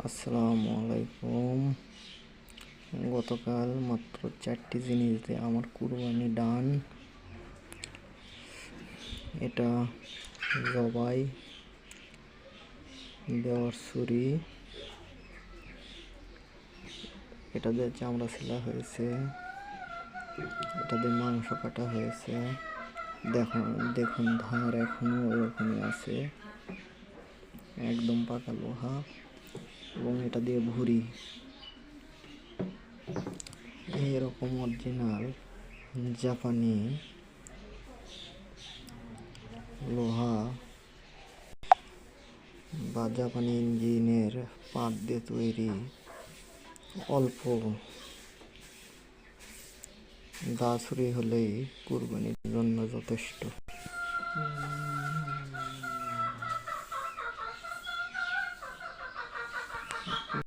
আসসালামু আলাইকুম। গতকাল মাত্র 4টি জিনিস দিয়ে আমার কুরবানি ডান। এটা জবাই দেওয়ার ছুরি, এটা দিয়ে চামড়া ছিলা হয়েছে, এটা দিয়ে মাংস কাটা হয়েছে। দেখুন ধার এখনো ওরকমই আছে, একদম পাকা লোহা। এবং এটা দিয়ে ভুঁড়ি, এরকম অরিজিনাল জাপানি লোহা বা জাপানি ইঞ্জিনের পাত দিয়ে তৈরি অল্প দা ছুরি হলেই কুরবানির জন্য যথেষ্ট।